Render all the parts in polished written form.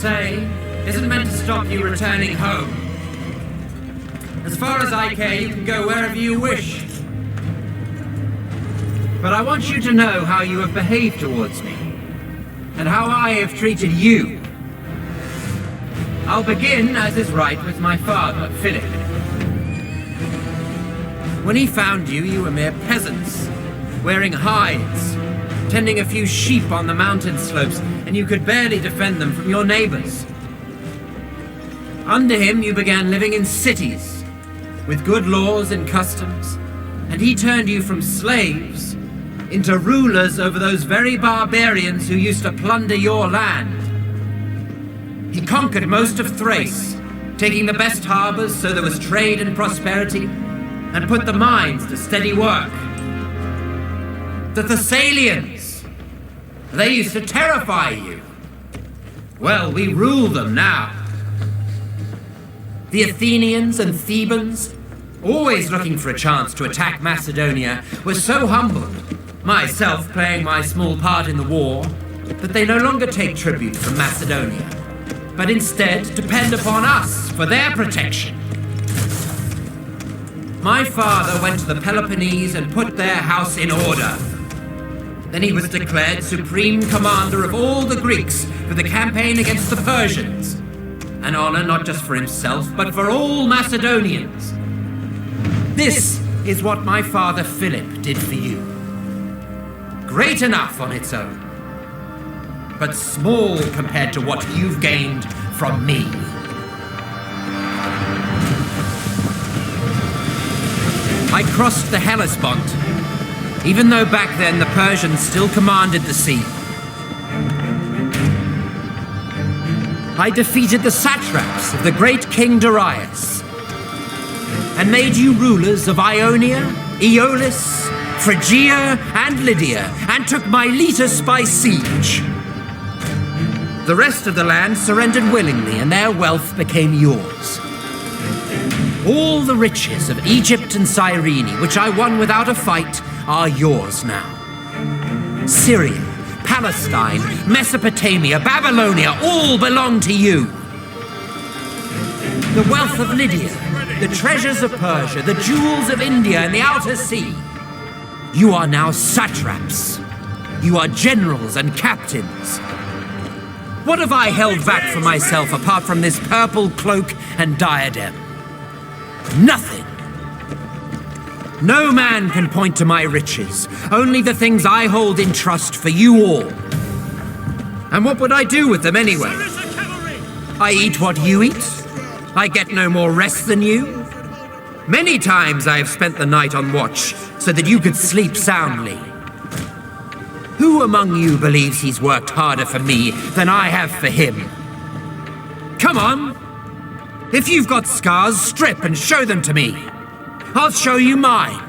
say isn't meant to stop you returning home. As far as I care, you can go wherever you wish. But I want you to know how you have behaved towards me, and how I have treated you. I'll begin, as is right, with my father, Philip. When he found you, you were mere peasants, wearing hides, tending a few sheep on the mountain slopes, and you could barely defend them from your neighbors. Under him, you began living in cities, with good laws and customs, and he turned you from slaves into rulers over those very barbarians who used to plunder your land. He conquered most of Thrace, taking the best harbors so there was trade and prosperity, and put the mines to steady work. The Thessalians, they used to terrify you. Well, we rule them now. The Athenians and Thebans, always looking for a chance to attack Macedonia, were so humbled, myself playing my small part in the war, that they no longer take tribute from Macedonia, but instead depend upon us for their protection. My father went to the Peloponnese and put their house in order. Then he was declared supreme commander of all the Greeks for the campaign against the Persians, an honor not just for himself, but for all Macedonians. This is what my father Philip did for you. Great enough on its own, but small compared to what you've gained from me. I crossed the Hellespont, even though back then the Persians still commanded the sea. I defeated the satraps of the great King Darius, and made you rulers of Ionia, Aeolis, Phrygia, and Lydia, and took Miletus by siege. The rest of the land surrendered willingly, and their wealth became yours. All the riches of Egypt and Cyrene, which I won without a fight, are yours now. Syria, Palestine, Mesopotamia, Babylonia, all belong to you. The wealth of Lydia, the treasures of Persia, the jewels of India and the outer sea. You are now satraps. You are generals and captains. What have I held back for myself apart from this purple cloak and diadem? Nothing. No man can point to my riches, only the things I hold in trust for you all. And what would I do with them anyway? I eat what you eat. I get no more rest than you. Many times I have spent the night on watch so that you could sleep soundly. Who among you believes he's worked harder for me than I have for him? Come on! If you've got scars, strip and show them to me. I'll show you mine.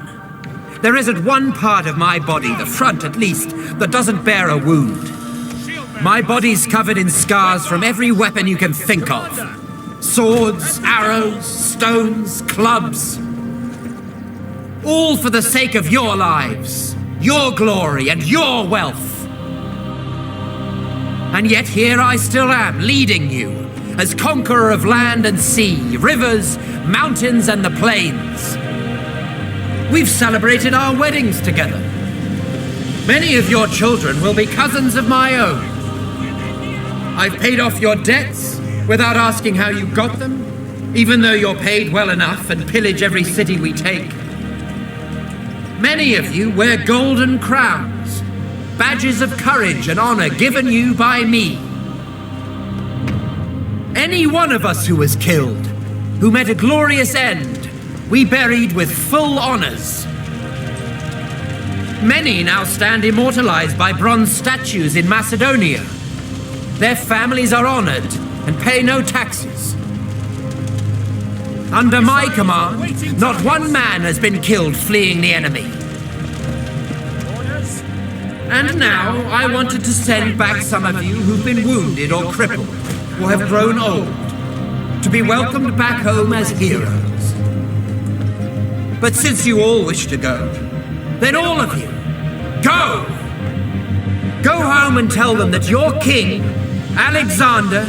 There isn't one part of my body, the front at least, that doesn't bear a wound. My body's covered in scars from every weapon you can think of. Swords, arrows, stones, clubs. All for the sake of your lives, your glory, and your wealth. And yet here I still am, leading you, as conqueror of land and sea, rivers, mountains, and the plains. We've celebrated our weddings together. Many of your children will be cousins of my own. I've paid off your debts without asking how you got them, even though you're paid well enough and pillage every city we take. Many of you wear golden crowns, badges of courage and honor given you by me. Any one of us who was killed, who met a glorious end, we buried with full honors. Many now stand immortalized by bronze statues in Macedonia. Their families are honored and pay no taxes. Under my command, not one man has been killed fleeing the enemy. And now, I wanted to send back some of you who've been wounded or crippled, or have grown old, to be welcomed back home as heroes. But since you all wish to go, then all of you, go! Go home and tell them that your king, Alexander,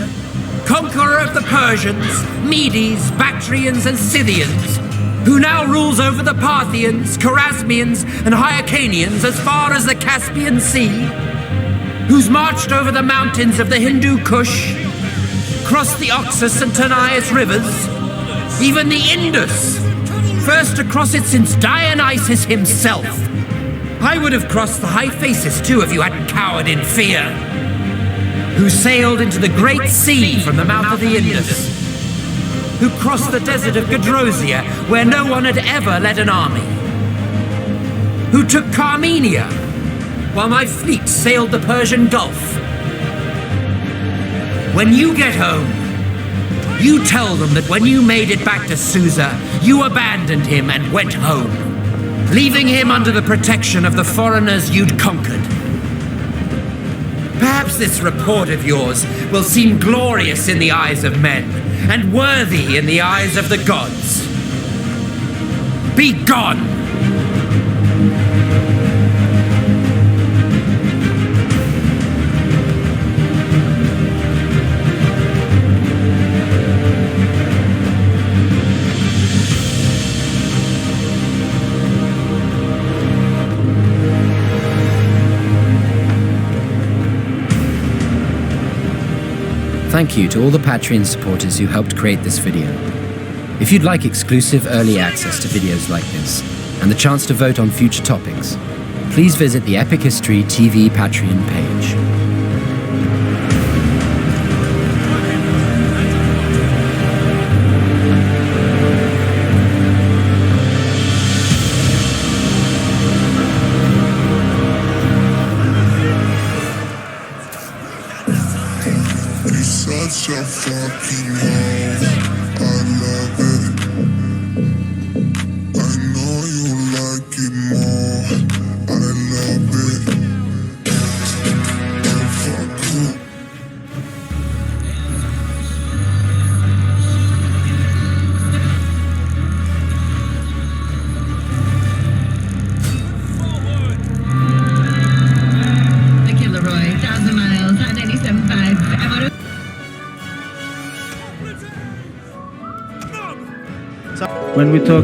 conqueror of the Persians, Medes, Bactrians, and Scythians, who now rules over the Parthians, Chorasmians, and Hyrcanians as far as the Caspian Sea, who's marched over the mountains of the Hindu Kush, crossed the Oxus and Tanais rivers, even the Indus, first to cross it since Dionysus himself. I would have crossed the Hyphasis too if you hadn't cowered in fear. Who sailed into the Great Sea from the mouth of the Indus. Who crossed the desert of Gedrosia, where no one had ever led an army. Who took Carmenia, while my fleet sailed the Persian Gulf. When you get home, you tell them that when you made it back to Susa, you abandoned him and went home, leaving him under the protection of the foreigners you'd conquered. Perhaps this report of yours will seem glorious in the eyes of men, and worthy in the eyes of the gods. Be gone! Thank you to all the Patreon supporters who helped create this video. If you'd like exclusive early access to videos like this, and the chance to vote on future topics, please visit the Epic History TV Patreon page. Such a fucking hole, I love it. I know you like it more, I love it. And fuck who? Vicky Leroy, 1,000 miles, on 97.5. When we talk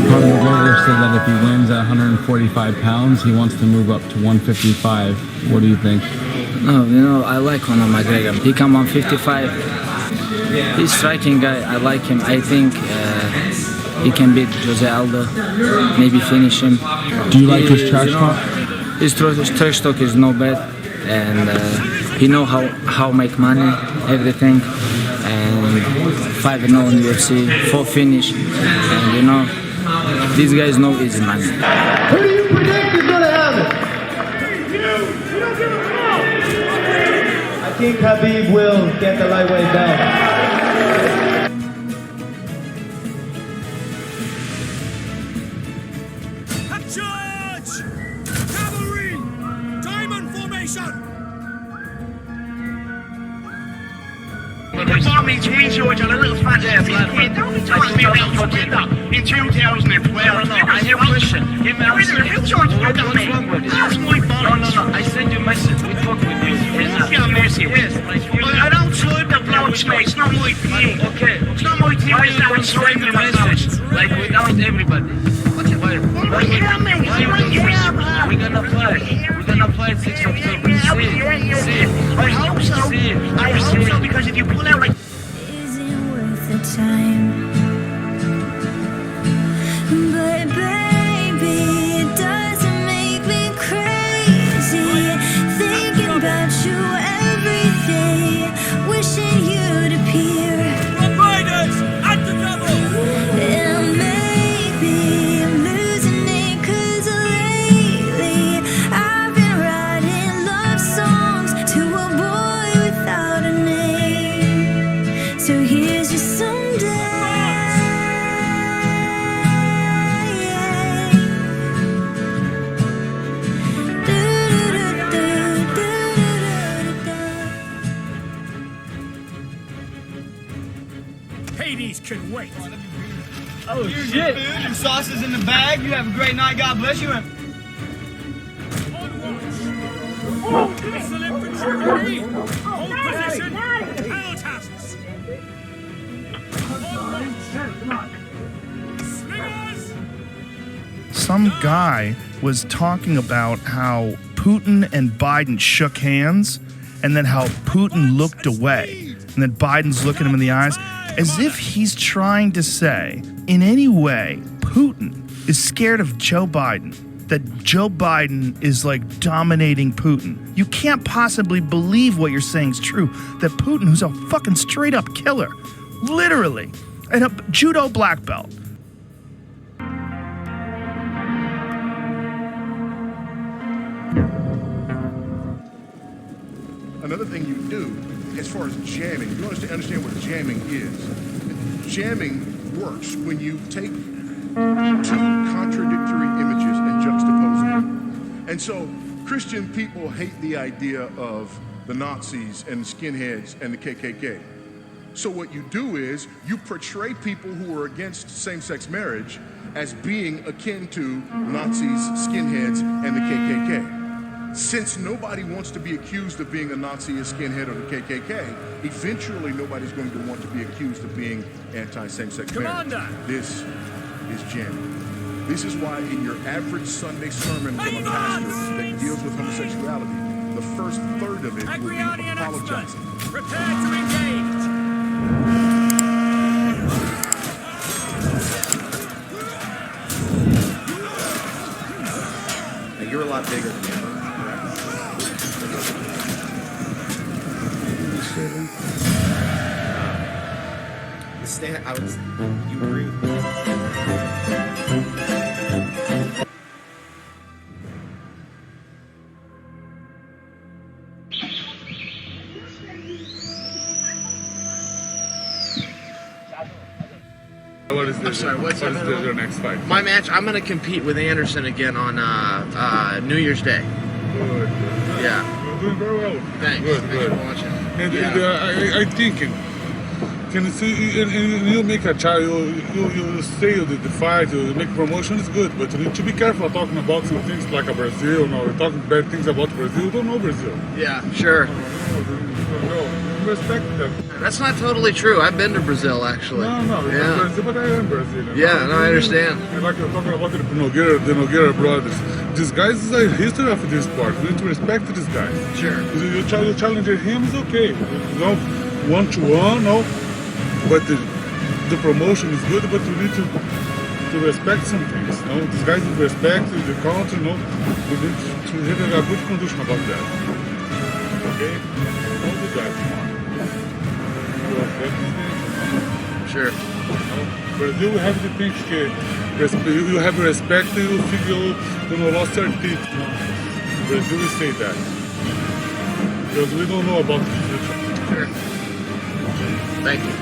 Conor McGregor said that if he wins at 145 pounds, he wants to move up to 155. What do you think? No, I like Conor McGregor. He come on 55. He's striking guy. I like him. I think he can beat Jose Aldo. Maybe finish him. Do you like his trash talk? His trash talk is no bad, and he know how make money, everything. And 5-0 in UFC, 4 finish, and these guys know easy money. Who do you predict is gonna have it? I think Khabib will get the lightweight belt. Charge! Cavalry! Diamond formation! The farming to me, George, on a little fat air blood. In 2012. I have a question. What's wrong with it? That's my balance. No. I send you a message. We talk with you. It's your message. Yes. But I don't swipe the blouse, mate. It's not my thing. Okay. It's not my thing. I don't swipe the message. Like without everybody. We're gonna play. We're gonna play 6 October. See. I hope so. I hope so, because if you pull out like... Isn't worth the time. But baby, it doesn't make me crazy. Thinking about you every day. Wishing you'd appear. Rock Riders! At the devil! And maybe I'm losing it, 'cause lately I've been writing love songs to a boy without a name. So here's your someday. can wait. Oh shit! Some sauces in the bag. You have a great night. God bless you. On watch. Missile infantry ready. Hold position. Held tasks. Slingers. Some guy was talking about how Putin and Biden shook hands, and then how Putin looked away, and then Biden's looking him in the eyes, as if he's trying to say, in any way, Putin is scared of Joe Biden, that Joe Biden is like dominating Putin. You can't possibly believe what you're saying is true, that Putin, who's a fucking straight up killer, literally, and a judo black belt, another thing you do, as far as jamming, you understand what jamming is. Jamming works when you take two contradictory images and juxtapose them. And so Christian people hate the idea of the Nazis and the skinheads and the KKK. So what you do is you portray people who are against same-sex marriage as being akin to Nazis, skinheads, and the KKK. Since nobody wants to be accused of being a Nazi, a skinhead, or the KKK, eventually nobody's going to want to be accused of being anti-same-sex marriage. This is jamming. This is why in your average Sunday sermon from a pastor that deals with homosexuality, the first third of it will be apologizing. Prepare to engage. Now, you're a lot bigger than me. The stand, you agree with me? What is this? I'm sorry, what's your next fight? My match, I'm going to compete with Anderson again on New Year's Day. Good. Yeah. You're doing very well. Thanks. Good, Thanks good. for watching. And Yeah. I think, can you see, and you make a child, you say the fight, you make promotion is good, but you need to be careful talking about some things like a Brazil, no, you're talking bad things about Brazil, you don't know Brazil. Yeah, sure. You don't know. Respect them. That's not totally true. I've been to Brazil, actually. No, it's Yeah. not Brazil, but I am Brazilian. Yeah, no, I understand. And like you're talking about the Nogueira brothers. These guys is a history of this sport. You need to respect these guys. Sure. You challenge him is okay. You know, 1-1, no. But the promotion is good, but you need to respect some things. You know, these guys need respect the country. You know, you need to have a good condition about that. Okay, don't do that. Sure. Brazil, you have the things que you have respect, you feel you know lost your teeth. Brazil, we say that because we don't know about the future. Sure. Thank you.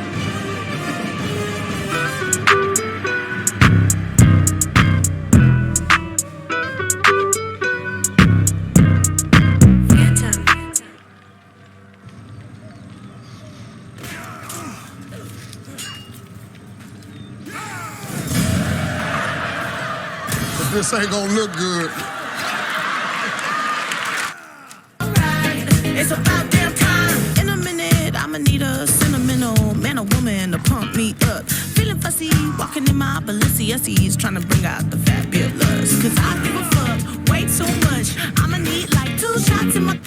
This ain't gonna look good. It's about damn time. In a minute, I'ma need a sentimental man or woman to pump me up. Feeling fussy, walking in my Balenciennes, trying to bring out the fabulous. Cause I give a fuck way too much. I'ma need like 2 shots in my.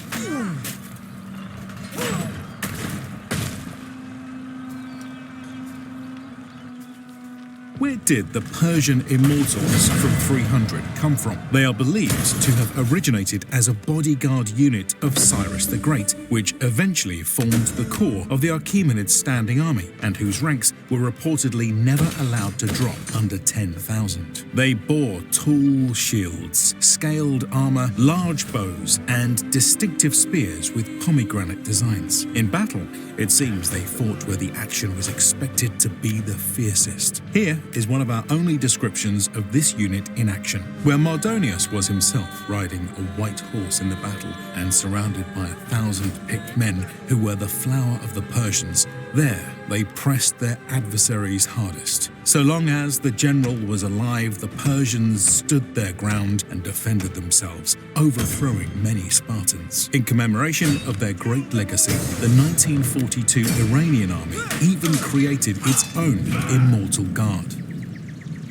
Where did the Persian immortals from 300 come from? They are believed to have originated as a bodyguard unit of Cyrus the Great, which eventually formed the core of the Achaemenid standing army, and whose ranks were reportedly never allowed to drop under 10,000. They bore tall shields, scaled armor, large bows, and distinctive spears with pomegranate designs. In battle, it seems they fought where the action was expected to be the fiercest. Here is one of our only descriptions of this unit in action, where Mardonius was himself riding a white horse in the battle and surrounded by 1,000 picked men who were the flower of the Persians There, they pressed their adversaries hardest. So long as the general was alive, the Persians stood their ground and defended themselves, overthrowing many Spartans. In commemoration of their great legacy, the 1942 Iranian army even created its own Immortal Guard.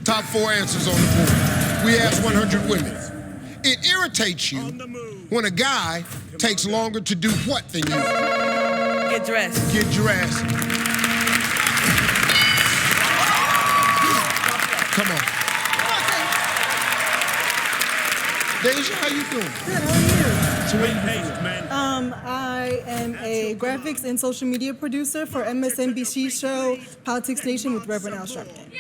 Top 4 answers on the board. We asked 100 women. It irritates you when a guy takes longer to do what than you? Get dressed. Get dressed. Come on. Deja, how you doing? Good, how are you? So what you do? I am a graphics and social media producer for MSNBC show Politics Nation with Reverend Al Sharpton.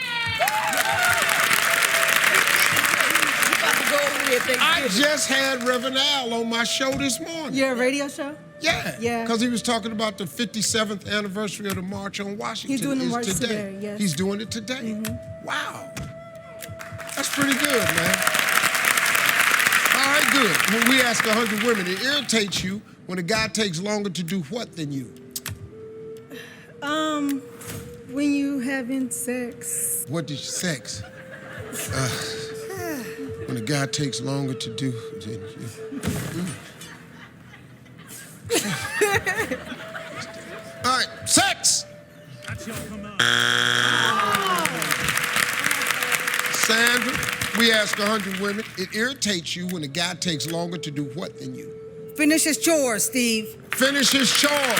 I just had Reverend Al on my show this morning. Your radio show? Yeah. Yeah. Because he was talking about the 57th anniversary of the March on Washington. He's doing the It's march today, yes. He's doing it today. Wow. That's pretty good, man. All right, good. When we ask 100 women, it irritates you when a guy takes longer to do what than you? When you having sex. What did sex? When a guy takes longer to do than you. All right, sex! That's your command. Sandra, we ask 100 women, it irritates you when a guy takes longer to do what than you? Finish his chores, Steve. Finish his chores.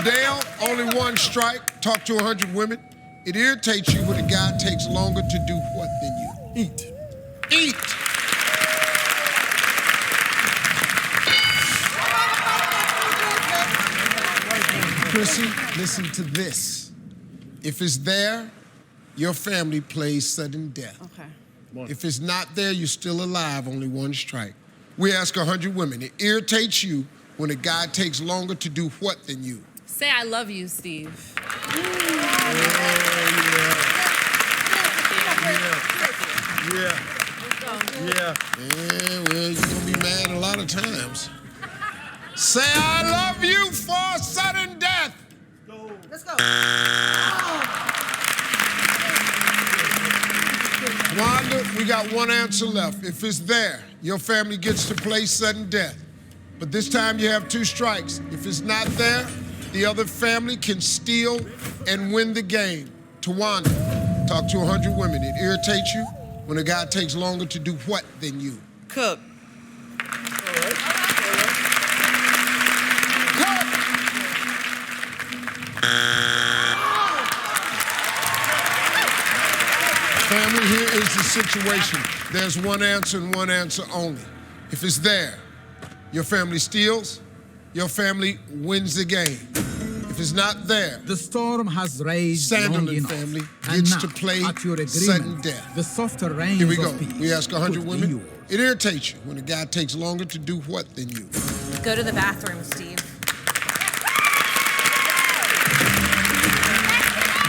Dale, only one strike. Talk to 100 women. It irritates you when a guy takes longer to do what than you? Eat. Eat. Chrissy, listen to this. If it's there, your family plays sudden death. Okay. If it's not there, you're still alive, only one strike. We ask 100 women, it irritates you when a guy takes longer to do what than you? Say I love you, Steve. Yeah, well, you're gonna be mad a lot of times. Say I love you for sudden death. Let's go. Wanda, we got one answer left. If it's there, your family gets to play sudden death. But this time you have 2 strikes. If it's not there, the other family can steal and win the game. Tawanda, talk to 100 women. It irritates you when a guy takes longer to do what than you? Cook. Family, here is the situation. There's one answer and one answer only. If it's there, your family steals, your family wins the game. If it's not there, the storm has raged long Sanderlin enough, family and gets now, to play at your agreement, sudden death. The softer rains Here we go. of peace We ask 100 could women. be yours. It irritates you when a guy takes longer to do what than you? Go to the bathroom, Steve.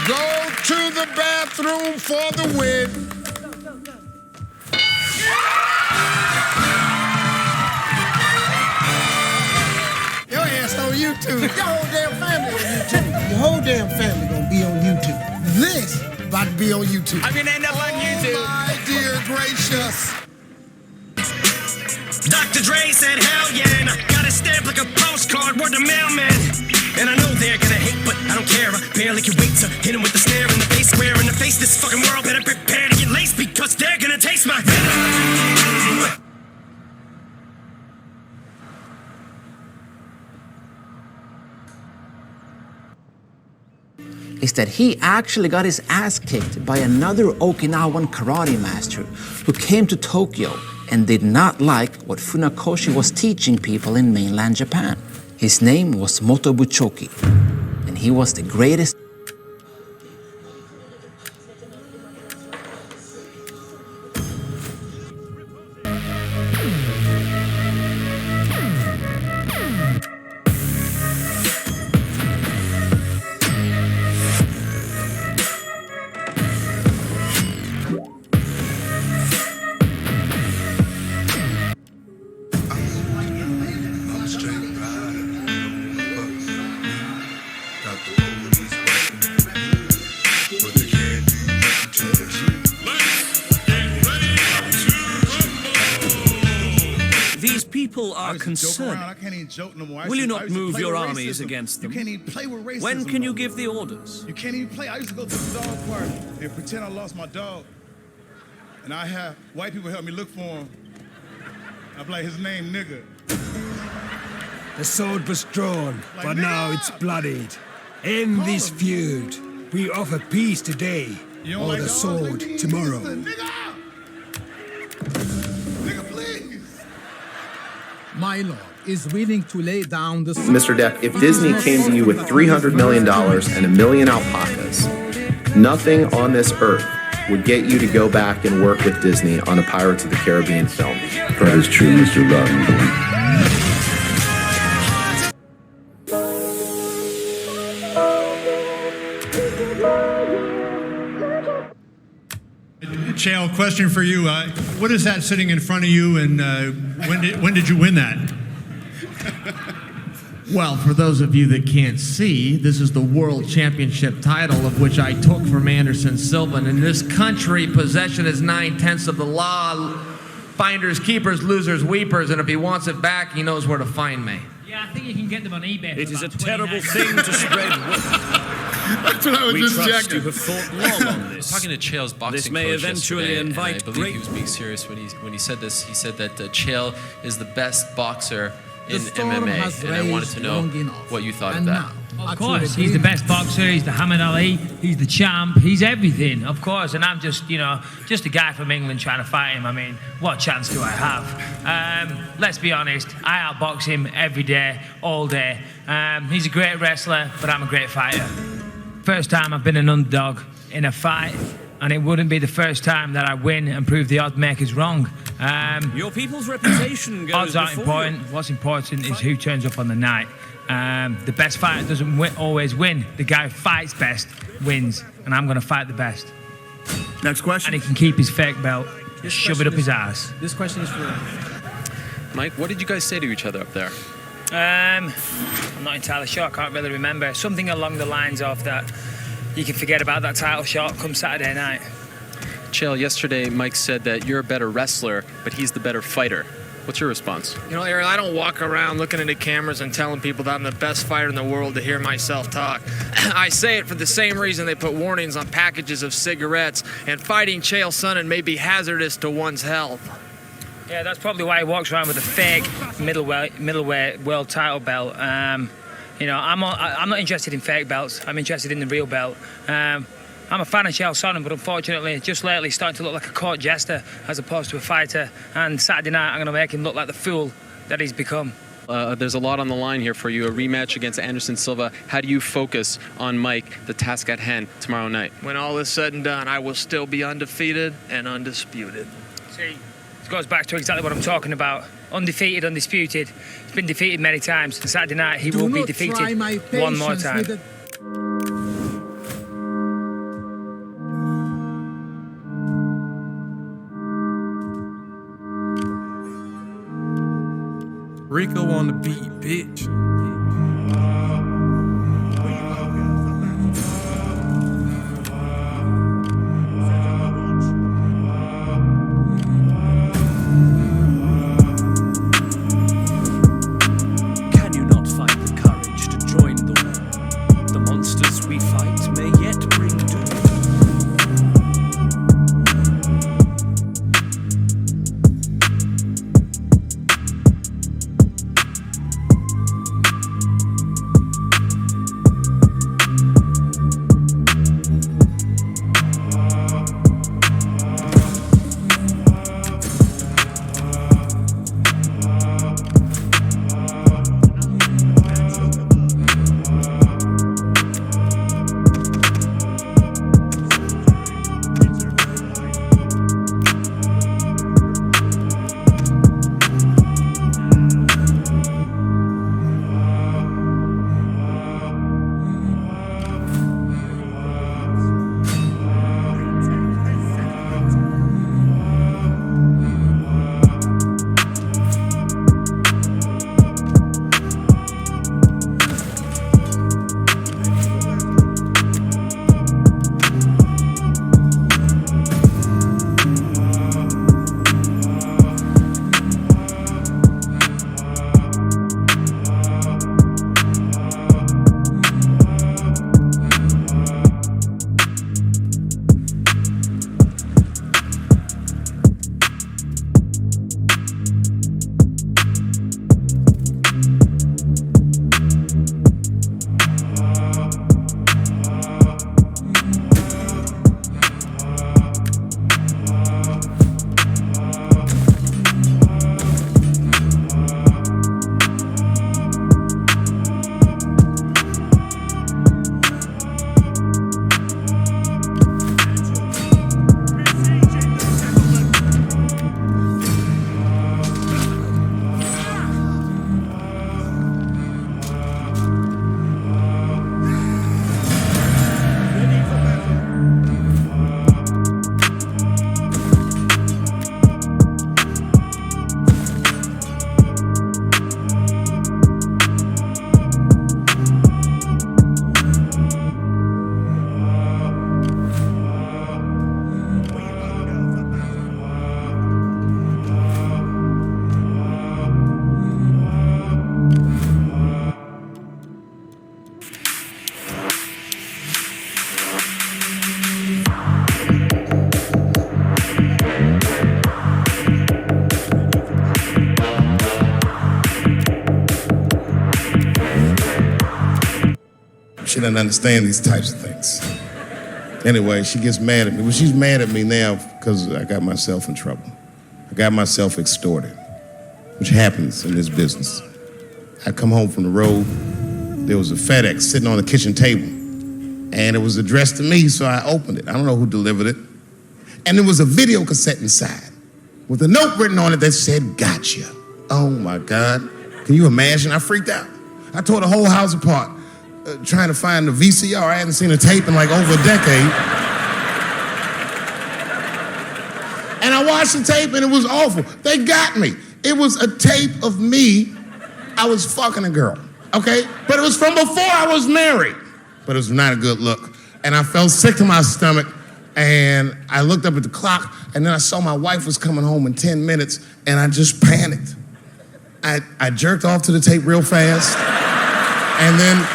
Go to the bathroom for the win. Your ass on YouTube. Your whole damn family on YouTube. Your whole damn family gonna be on YouTube. This about to be on YouTube. I'm gonna end up on YouTube. My dear gracious. Dr. Dre said, hell yeah, and I got a stamp like a postcard, word to mailman. And I know they're gonna hate, but I don't care. I barely can wait to hit him with the snare in the face, square in the face. This fucking world better prepare to get laced because they're gonna taste my venom. Is that he actually got his ass kicked by another Okinawan karate master who came to Tokyo and did not like what Funakoshi was teaching people in mainland Japan. His name was Motobuchoki, and he was the greatest. people are I used to joke around. I concerning, can't even joke no more. will you not I used to move play your with armies racism. against them? You can't even play with racism. When can you no give more. the orders? You can't even play. I used to go to the dog park and pretend I lost my dog. And I have white people help me look for him. I'd be like, his name, nigga. The sword was drawn, Like, but now nigga! it's bloodied. End this feud. We offer peace today, You don't or like the dogs? sword Like, tomorrow. Nigga! Nigga, please! My lord is willing to lay down the sword. Mr. Depp, if Disney came to you with $300 million and 1 million alpacas, nothing on this earth would get you to go back and work with Disney on a Pirates of the Caribbean film. That is true, Mr. Roddenberry. Chael, question for you. What is that sitting in front of you, and when did you win that? Well, for those of you that can't see, this is the World Championship title of which I took from Anderson Silva. And in this country, possession is 9/10 of the law. Finders, keepers, losers, weepers. And if he wants it back, he knows where to find me. Yeah, I think you can get them on eBay. It is a terrible thing to spread. That's what I was We just trust checking. you have thought long on this. Talking to Chael's boxing This may coach eventually yesterday, invite and I believe great. he was being serious when he said this. He said that Chael is the best boxer in storm MMA, has and I wanted raged to know long enough. what you thought of And that. now, Of course, he's the best boxer, he's the Muhammad Ali, he's the champ, he's everything, of course. And I'm just, just a guy from England trying to fight him. I mean, what chance do I have? Let's be honest, I outbox him every day, all day. He's a great wrestler, but I'm a great fighter. First time I've been an underdog in a fight, and it wouldn't be the first time that I win and prove the odds makers wrong. Your people's reputation goes Odds aren't before important. What's important is who turns up on the night. The best fighter doesn't always win. The guy who fights best wins, and I'm going to fight the best. Next question. And he can keep his fake belt, shove it up his ass. This question is for Mike, what did you guys say to each other up there? I'm not entirely sure. I can't really remember. Something along the lines of that you can forget about that title shot come Saturday night. Chael, yesterday Mike said that you're a better wrestler, but he's the better fighter. What's your response? You know, Aaron, I don't walk around looking into cameras and telling people that I'm the best fighter in the world to hear myself talk. I say it for the same reason they put warnings on packages of cigarettes, and fighting Chael Sonnen may be hazardous to one's health. Yeah, that's probably why he walks around with a fake middleweight world title belt. I'm not interested in fake belts. I'm interested in the real belt. I'm a fan of Chael Sonnen, but unfortunately, just lately, he's starting to look like a court jester as opposed to a fighter. And Saturday night, I'm going to make him look like the fool that he's become. There's a lot on the line here for you, a rematch against Anderson Silva. How do you focus on Mike, the task at hand, tomorrow night? When all is said and done, I will still be undefeated and undisputed. See, it goes back to exactly what I'm talking about. Undefeated, undisputed. He's been defeated many times. And Saturday night, he will be defeated one more time. Rico on the beat, bitch. Can you not find the courage to join the war? The monsters we fight may yet bring doom. She doesn't understand these types of things. Anyway, she gets mad at me. Well, she's mad at me now because I got myself in trouble. I got myself extorted, which happens in this business. I come home from the road. There was a FedEx sitting on the kitchen table, and it was addressed to me, so I opened it. I don't know who delivered it. And there was a video cassette inside with a note written on it that said, "Gotcha." Oh my God. Can you imagine? I freaked out. I tore the whole house apart trying to find the VCR. I hadn't seen a tape in like over a decade. And I watched the tape and it was awful. They got me. It was a tape of me. I was fucking a girl, okay? But it was from before I was married. But it was not a good look. And I felt sick to my stomach. And I looked up at the clock, and then I saw my wife was coming home in 10 minutes, and I just panicked. I jerked off to the tape real fast, and then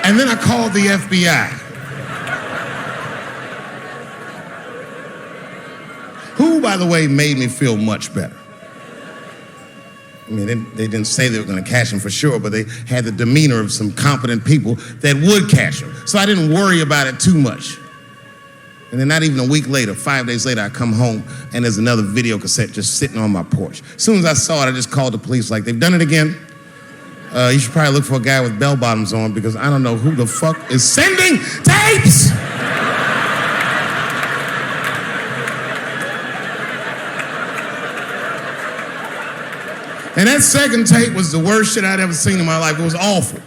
and then I called the FBI, who, by the way, made me feel much better. I mean, they didn't say they were going to catch him for sure, but they had the demeanor of some competent people that would catch him. So I didn't worry about it too much. And then not even a week later, 5 days later, I come home and there's another video cassette just sitting on my porch. As soon as I saw it, I just called the police like, "They've done it again. You should probably look for a guy with bell bottoms on because I don't know who the fuck is sending tapes." And that second tape was the worst shit I'd ever seen in my life. It was awful.